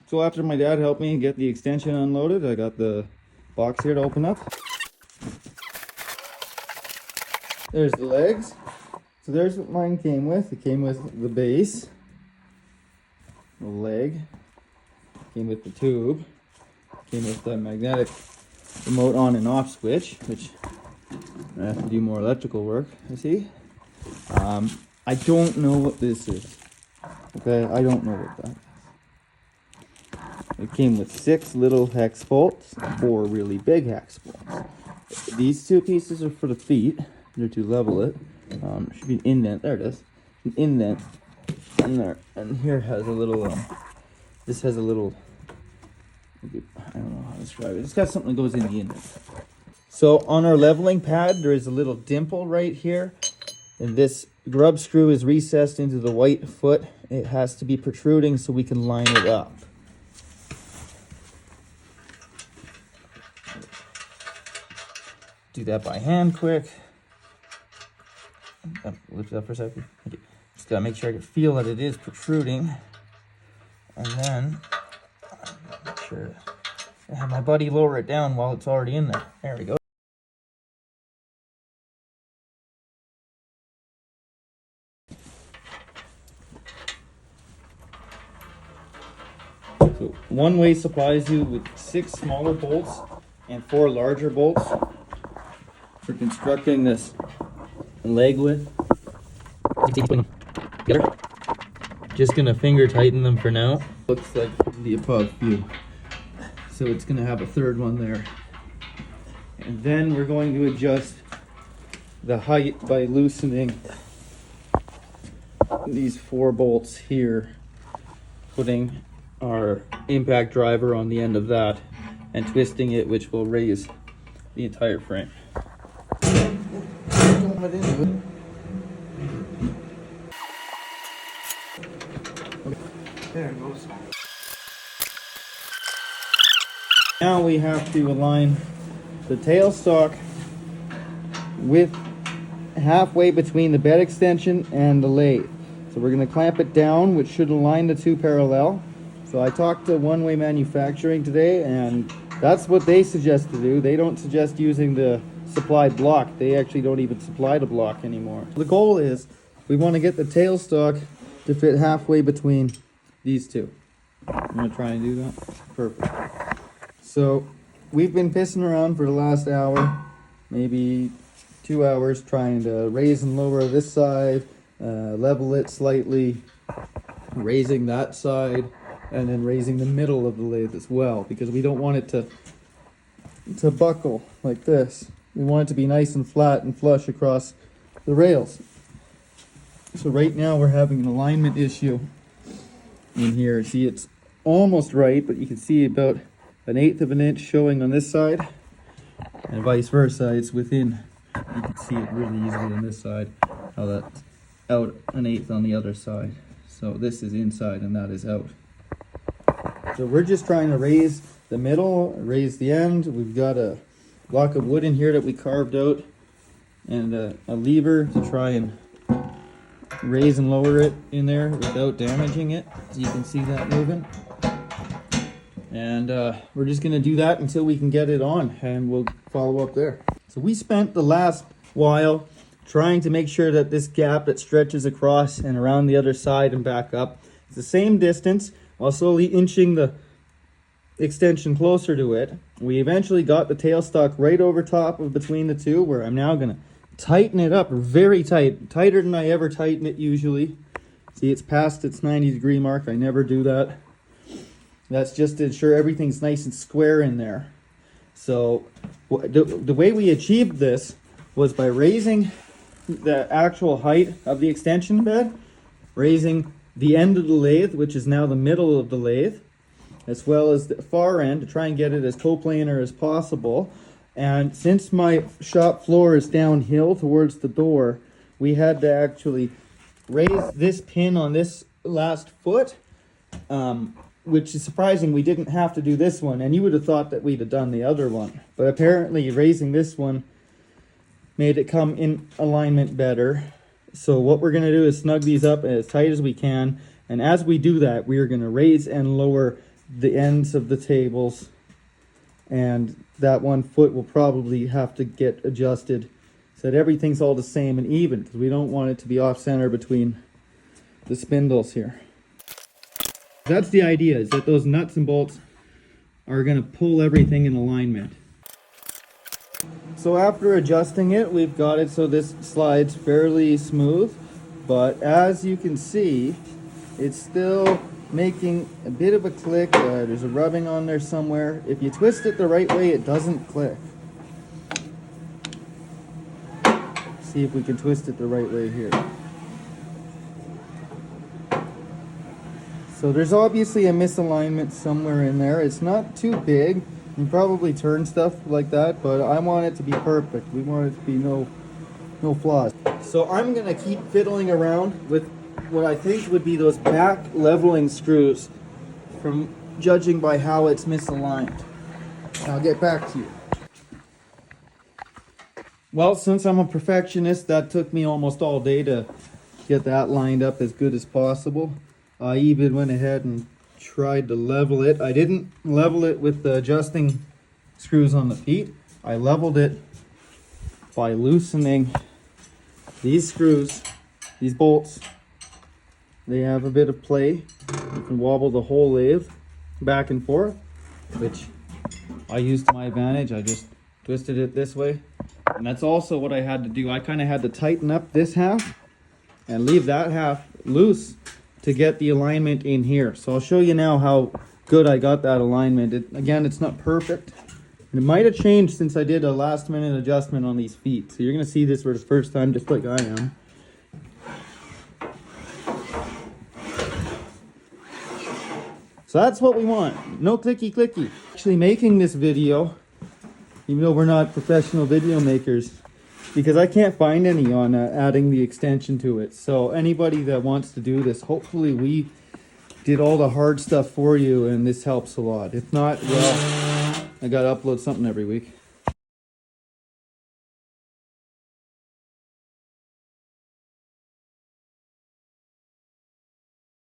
So after my dad helped me get the extension unloaded, I got the box here to open up. There's the legs. So there's what mine came with. It came with the base, the leg, came with the tube, came with the magnetic remote on and off switch, which I have to do more electrical work, you see. I don't know what this is. Okay, I don't know what that is. It came with 6 little hex bolts, 4 really big hex bolts. These 2 pieces are for the feet. They're to level it. Should be an indent. There it is. An indent in there. And here has a little, this has a little, I don't know how to describe it. It's got something that goes in the indent. So on our leveling pad, there is a little dimple right here. And this grub screw is recessed into the white foot. It has to be protruding so we can line it up. Do that by hand quick. Lift it up for a second. Okay. Just gotta make sure I can feel that it is protruding. And then, make sure I have my buddy lower it down while it's already in there. There we go. So Oneway supplies you with 6 smaller bolts and 4 larger bolts for constructing this leg with. Just gonna finger tighten them for now. Looks like the above view. So it's gonna have a 3rd one there. And then we're going to adjust the height by loosening these 4 bolts here, putting our impact driver on the end of that and twisting it, which will raise the entire frame. There it goes. Now we have to align the tailstock with halfway between the bed extension and the lathe. So we're going to clamp it down, which should align the 2 parallel. So I talked to Oneway Manufacturing today, and that's what they suggest to do. They don't suggest using the supplied block. They actually don't even supply the block anymore. The goal is we want to get the tailstock to fit halfway between these 2. I'm going to try and do that. Perfect. So we've been pissing around for the last hour, maybe 2 hours, trying to raise and lower this side, level it slightly, raising that side, and then raising the middle of the lathe as well, because we don't want it to buckle like this. We want it to be nice and flat and flush across the rails. So right now we're having an alignment issue in here. See, it's almost right, but you can see about 1/8 of an inch showing on this side, and vice versa. It's within, you can see it really easily on this side, how that's out 1/8 on the other side. So this is inside and that is out. So we're just trying to raise the middle, raise the end. We've got a block of wood in here that we carved out and a lever to try and raise and lower it in there without damaging it. So you can see that moving. And we're just going to do that until we can get it on, and we'll follow up there. So we spent the last while trying to make sure that this gap that stretches across and around the other side and back up is the same distance, while slowly inching the extension closer to it. We eventually got the tailstock right over top of between the 2, where I'm now going to tighten it up very tight, tighter than I ever tighten it usually. See, it's past its 90-degree mark. I never do that. That's just to ensure everything's nice and square in there. So the way we achieved this was by raising the actual height of the extension bed, raising the end of the lathe, which is now the middle of the lathe, as well as the far end to try and get it as coplanar as possible. And since my shop floor is downhill towards the door, we had to actually raise this pin on this last foot, which is surprising. We didn't have to do this one, and you would have thought that we'd have done the other one. But apparently raising this one made it come in alignment better. So what we're going to do is snug these up as tight as we can. And as we do that, we are going to raise and lower the ends of the tables, and that 1 foot will probably have to get adjusted so that everything's all the same and even, because we don't want it to be off center between the spindles here. That's the idea, is that those nuts and bolts are going to pull everything in alignment. So after adjusting it, we've got it so this slides fairly smooth, but as you can see, it's still making a bit of a click. There's a rubbing on there somewhere. If you twist it the right way, it doesn't click. See if we can twist it the right way here. So there's obviously a misalignment somewhere in there. It's not too big. You can probably turn stuff like that, but I want it to be perfect. We want it to be no flaws. So I'm gonna keep fiddling around with what I think would be those back leveling screws, from judging by how it's misaligned. I'll get back to you. Well, since I'm a perfectionist, that took me almost all day to get that lined up as good as possible. I even went ahead and tried to level it. I didn't level it with the adjusting screws on the feet. I leveled it by loosening these screws, these bolts. They have a bit of play. You can wobble the whole lathe back and forth, which I used to my advantage. I just twisted it this way. And that's also what I had to do. I kind of had to tighten up this half and leave that half loose to get the alignment in here. So I'll show you now how good I got that alignment. Again, it's not perfect. And it might have changed since I did a last minute adjustment on these feet. So you're gonna see this for the first time, just like I am. So that's what we want. No clicky clicky. Actually making this video, even though we're not professional video makers, because I can't find any on adding the extension to it. So anybody that wants to do this, hopefully we did all the hard stuff for you and this helps a lot. If not, well, I gotta upload something every week.